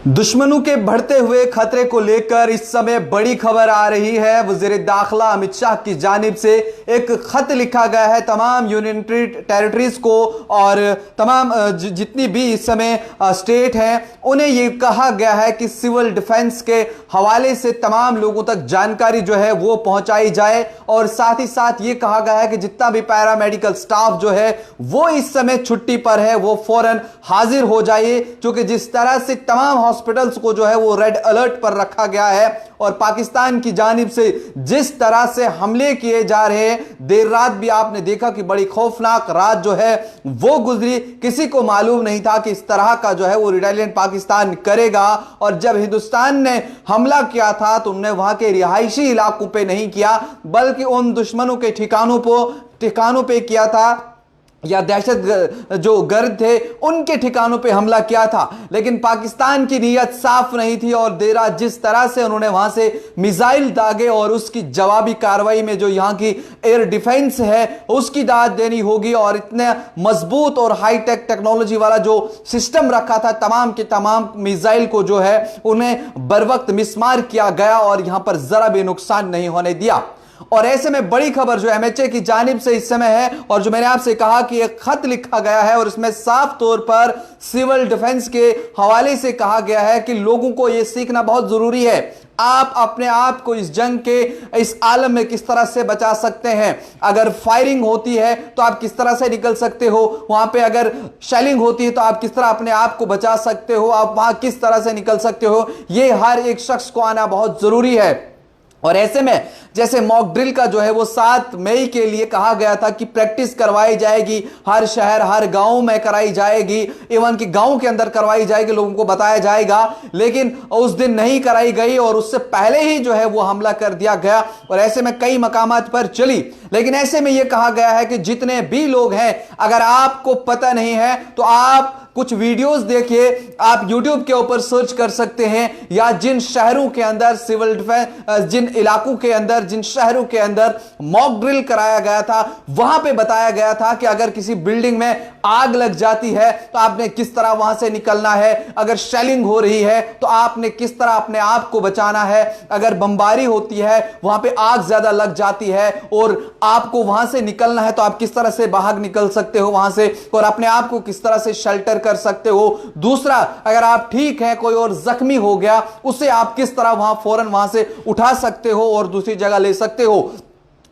दुश्मनों के बढ़ते हुए खतरे को लेकर इस समय बड़ी खबर आ रही है। वज़ीर दाखिला अमित शाह की जानिब से एक खत लिखा गया है तमाम यूनियन टेरिटरीज को और तमाम जितनी भी इस समय स्टेट हैं उन्हें ये कहा गया है कि सिविल डिफेंस के हवाले से तमाम लोगों तक जानकारी जो है वो पहुंचाई जाए और साथ ही साथ ये कहा गया है कि जितना भी पैरामेडिकल स्टाफ जो है वो इस समय छुट्टी पर है वो फौरन हाजिर हो जाए, क्योंकि जिस तरह से तमाम हॉस्पिटल्स को जो है वो रेड अलर्ट पर रखा गया है और पाकिस्तान की जानिब से जिस तरह से हमले किए जा रहे हैं, देर रात भी आपने देखा कि बड़ी खौफनाक रात जो है वो गुजरी। किसी को मालूम नहीं था कि इस तरह का जो है वो रिटेलिएट पाकिस्तान करेगा और जब हिंदुस्तान ने हमला किया था तो उन्होंने वहां के रिहायशी इलाकों पे नहीं किया बल्कि उन दुश्मनों के ठिकानों पे किया था या दहशत जो गर्द थे उनके ठिकानों पे हमला किया था। लेकिन पाकिस्तान की नीयत साफ नहीं थी और देर रात जिस तरह से उन्होंने वहां से मिसाइल दागे और उसकी जवाबी कार्रवाई में जो यहां की एयर डिफेंस है उसकी दाद देनी होगी और इतने मजबूत और हाईटेक टेक्नोलॉजी वाला जो सिस्टम रखा था तमाम के तमाम मिसाइल को जो है उन्हें बर वक्त मिसमार किया गया और यहां पर जरा भी नुकसान नहीं होने दिया। और ऐसे में बड़ी खबर जो एमएचए की जानिब से इस समय है और जो मैंने आपसे कहा कि एक खत लिखा गया है और इसमें साफ तौर पर सिविल डिफेंस के हवाले से कहा गया है कि लोगों को यह सीखना बहुत जरूरी है आप अपने आप को इस जंग के इस आलम में किस तरह से बचा सकते हैं। अगर फायरिंग होती है तो आप किस तरह से निकल सकते हो, वहां पे अगर शेलिंग होती है तो आप किस तरह अपने आप को बचा सकते हो, आप वहां किस तरह से निकल सकते हो, यह हर एक शख्स को आना बहुत जरूरी है। और ऐसे में जैसे मॉक ड्रिल का जो है वो 7 मई के लिए कहा गया था कि प्रैक्टिस करवाई जाएगी, हर शहर हर गांव में कराई जाएगी, इवन कि गांव के अंदर करवाई जाएगी, लोगों को बताया जाएगा, लेकिन उस दिन नहीं कराई गई और उससे पहले ही जो है वो हमला कर दिया गया और ऐसे में कई मकामात पर चली। लेकिन ऐसे में यह कहा गया है कि जितने भी लोग हैं अगर आपको पता नहीं है तो आप कुछ वीडियोस देखिए, आप YouTube के ऊपर सर्च कर सकते हैं या जिन शहरों के अंदर सिविल डिफेंस जिन इलाकों के अंदर जिन शहरों के अंदर मॉक ड्रिल कराया गया था वहां पे बताया गया था कि अगर किसी बिल्डिंग में आग लग जाती है तो आपने किस तरह वहां से निकलना है, अगर शेलिंग हो रही है तो आपने किस तरह अपने आप को बचाना है, अगर बमबारी होती है वहां पे आग ज्यादा लग जाती है और आपको वहां से निकलना है तो आप किस तरह से बाहर निकल सकते हो वहां से और अपने आप को किस तरह से शेल्टर कर सकते हो। दूसरा, अगर आप ठीक है कोई और जख्मी हो गया उसे आप किस तरह वहां फौरन वहां से उठा सकते हो और दूसरी जगह ले सकते हो।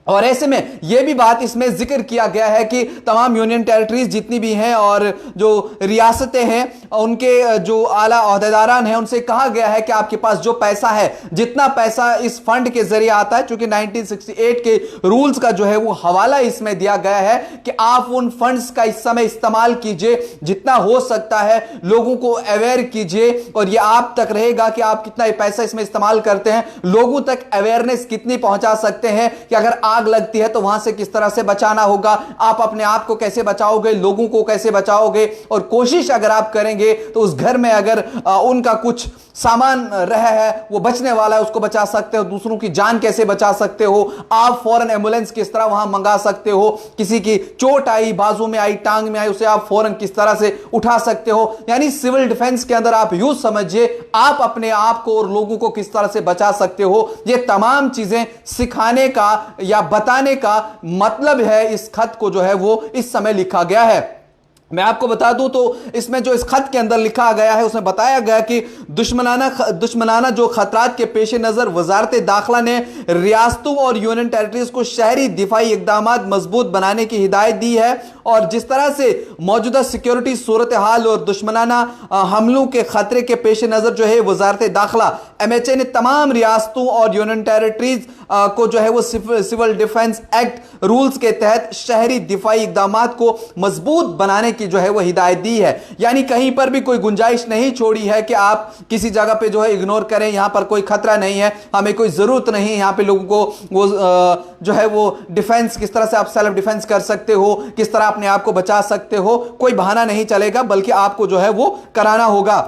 और ऐसे में यह भी बात इसमें जिक्र किया गया है कि तमाम यूनियन टेरिटरीज जितनी भी हैं और जो रियासतें हैं उनके जो आला ओहदेदारान हैं उनसे कहा गया है कि आपके पास जो पैसा है, जितना पैसा इस फंड के जरिए आता है, चूंकि 1968 के रूल्स का जो है वो हवाला इसमें दिया गया है कि आप उन फंड्स का इस समय इस्तेमाल कीजिए, जितना हो सकता है लोगों को अवेयर कीजिए और यह आप तक रहेगा कि आप कितना पैसा इसमें इस्तेमाल करते हैं, लोगों तक अवेयरनेस कितनी पहुंचा सकते हैं कि अगर आग लगती है तो वहां से किस तरह से बचाना होगा, आप अपने आप को कैसे बचाओगे, लोगों को कैसे बचाओगे और कोशिश अगर आप करेंगे तो उस घर में अगर उनका कुछ सामान रहा है वो बचने वाला है उसको बचा सकते हो, दूसरों की जान कैसे बचा सकते हो, आप फौरन एम्बुलेंस किस तरह वहां मंगा सकते हो, किसी की चोट आई, बाजू में आई, टांग में आई, उसे आप फौरन किस तरह से उठा सकते हो। यानी सिविल डिफेंस के अंदर आप यूज समझिए आप अपने आप को और लोगों को किस तरह से बचा सकते हो। ये तमाम चीजें सिखाने का या बताने का मतलब है इस खत को जो है वो इस समय लिखा गया है। मैं आपको बता दूं तो इसमें जो इस खत के अंदर लिखा गया है उसमें बताया गया कि दुश्मनाना जो खतरात के पेश नजर वजारत दाखिला ने रियासतों और यूनियन टेरिटरीज को शहरी दिफाई इकदाम मजबूत बनाने की हिदायत दी है और जिस तरह से मौजूदा सिक्योरिटी सूरत हाल और दुश्मनाना हमलों के खतरे के पेश नजर जो है वजारत दाखिला एमएचए ने तमाम रियासतों और यूनियन टेरिटरीज को जो है वो सिविल डिफेंस एक्ट रूल्स के तहत शहरी दिफाई इकदाम को मजबूत बनाने की जो है वो हिदायत दी है। यानी कहीं पर भी कोई गुंजाइश नहीं छोड़ी है कि आप किसी जगह पे जो है इग्नोर करें, यहां पर कोई खतरा नहीं है, हमें कोई जरूरत नहीं है यहां पे लोगों को वो जो है वो डिफेंस किस तरह से आप सेल्फ डिफेंस कर सकते हो, किस तरह अपने आप को बचा सकते हो, कोई बहाना नहीं चलेगा बल्कि आपको जो है वो कराना होगा।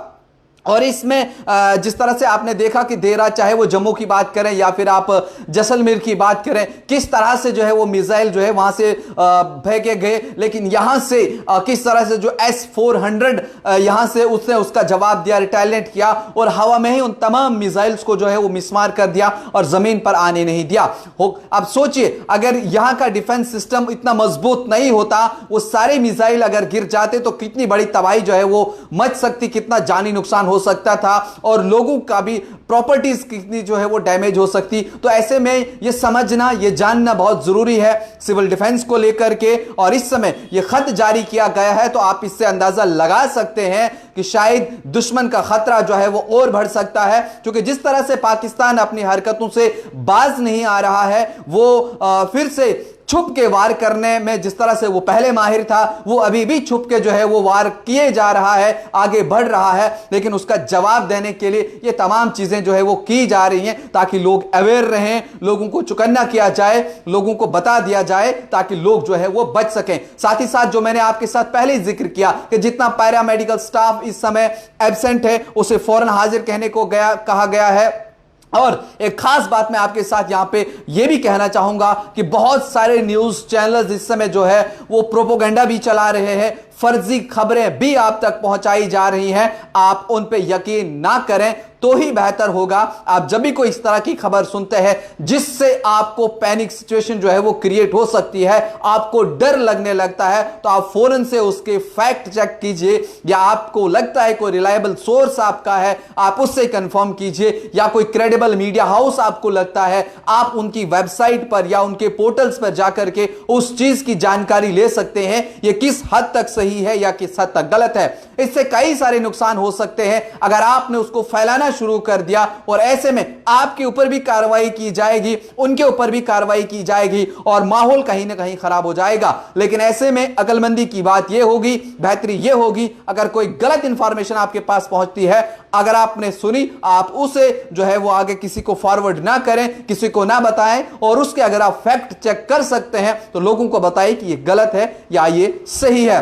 और इसमें जिस तरह से आपने देखा कि देर रात, चाहे वो जम्मू की बात करें या फिर आप जैसलमेर की बात करें, किस तरह से जो है वो मिसाइल जो है वहां से फेंके गए, लेकिन यहां से किस तरह से जो S-400 यहां से उसने उसका जवाब दिया, रिटेलिएट किया और हवा में ही उन तमाम मिसाइल्स को जो है वो मिसमार कर दिया और जमीन पर आने नहीं दिया। अब सोचिए, अगर यहां का डिफेंस सिस्टम इतना मजबूत नहीं होता, वो सारे मिसाइल अगर गिर जाते तो कितनी बड़ी तबाही जो है वो मच सकती, कितना जानी नुकसान हो सकता था और लोगों का भी प्रॉपर्टीज कितनी जो है वो डैमेज हो सकती। तो ऐसे में ये समझना, ये जानना बहुत जरूरी है सिविल डिफेंस को लेकर के। और इस समय ये खत जारी किया गया है तो आप इससे अंदाजा लगा सकते हैं कि शायद दुश्मन का खतरा जो है वो और बढ़ सकता है, क्योंकि जिस तरह से पाकिस्तान अपनी हरकतों से बाज नहीं आ रहा है, वो फिर से छुप के वार करने में जिस तरह से वो पहले माहिर था, वो अभी भी छुप के जो है वो वार किए जा रहा है, आगे बढ़ रहा है। लेकिन उसका जवाब देने के लिए ये तमाम चीजें जो है वो की जा रही हैं ताकि लोग अवेयर रहें, लोगों को चौकन्ना किया जाए, लोगों को बता दिया जाए ताकि लोग जो है वो बच सकें। साथ ही साथ जो मैंने आपके साथ पहले ही जिक्र किया कि जितना पैरामेडिकल स्टाफ इस समय एब्सेंट है उसे फौरन हाजिर कहने को कहा गया है। और एक खास बात मैं आपके साथ यहां पे यह भी कहना चाहूंगा कि बहुत सारे न्यूज चैनल्स इस समय जो है वो प्रोपोगंडा भी चला रहे हैं, फर्जी खबरें भी आप तक पहुंचाई जा रही हैं। आप उन पे यकीन ना करें तो ही बेहतर होगा। आप जब भी कोई इस तरह की खबर सुनते हैं जिससे आपको पैनिक सिचुएशन जो है वो क्रिएट हो सकती है, आपको डर लगने लगता है, तो आप फौरन से उसके फैक्ट चेक कीजिए, या आपको लगता है कोई रिलायबल सोर्स आपका है आप उससे कंफर्म कीजिए, या कोई क्रेडिबल मीडिया हाउस आपको लगता है आप उनकी वेबसाइट पर या उनके पोर्टल्स पर जाकर के उस चीज की जानकारी ले सकते हैं ये किस हद तक सही है या किस हद तक गलत है। इससे कई सारे नुकसान हो सकते हैं अगर आपने उसको फैलाना शुरू कर दिया, और ऐसे में आपके ऊपर भी कार्रवाई की जाएगी, उनके ऊपर भी कार्रवाई की जाएगी और माहौल कहीं ना कहीं खराब हो जाएगा। लेकिन ऐसे में अकलमंदी की बात यह होगी, बेहतरी यह होगी, अगर कोई गलत इंफॉर्मेशन आपके पास पहुंचती है, अगर आपने सुनी, आप उसे जो है वो आगे किसी को फॉरवर्ड ना करें, किसी को ना बताएं, और उसके अगर आप फैक्ट चेक कर सकते हैं तो लोगों को बताएं कि ये गलत है या ये सही है,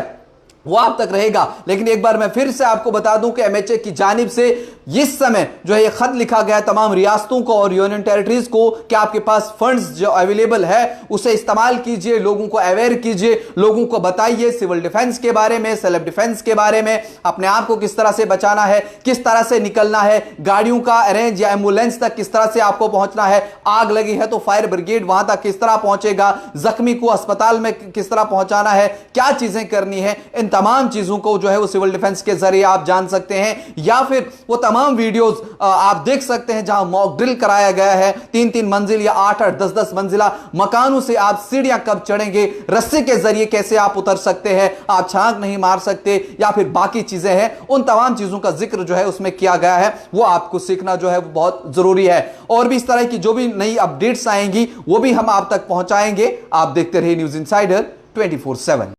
वो आप तक रहेगा। लेकिन एक बार मैं फिर से आपको बता दूं कि एमएचए की जानिब से इस समय जो है ये खत लिखा गया तमाम रियासतों को और यूनियन टेरिटरीज को कि आपके पास फंड्स जो अवेलेबल है उसे इस्तेमाल कीजिए, लोगों को अवेयर कीजिए, लोगों को बताइए सिविल डिफेंस के बारे में, सेल्फ डिफेंस के बारे में, अपने आप को किस तरह से बचाना है, किस तरह से निकलना है, गाड़ियों का अरेंज या एम्बुलेंस तक किस तरह से आपको पहुंचना है, आग लगी है तो फायर ब्रिगेड वहां तक किस तरह पहुंचेगा, जख्मी को अस्पताल में किस तरह पहुंचाना है, क्या चीजें करनी है, इन तमाम चीजों को जो है वो सिविल डिफेंस के जरिए आप जान सकते हैं। या फिर वो तमाम वीडियोस आप देख सकते हैं जहां मॉक ड्रिल कराया गया है, 3-3 मंजिल या 8-8 10-10 मंजिला मकानों से आप सीढ़ियां कब चढ़ेंगे, रस्सी के जरिए कैसे आप उतर सकते हैं, आप छांक नहीं मार सकते, या फिर बाकी चीजें हैं, उन तमाम चीजों का जिक्र जो है उसमें किया गया है। वो आपको सीखना जो है वो बहुत जरूरी है। और भी इस तरह की जो भी नई अपडेट्स आएंगी वो भी हम आप तक पहुंचाएंगे। आप देखते रहिए न्यूज़ इनसाइडर 24/7।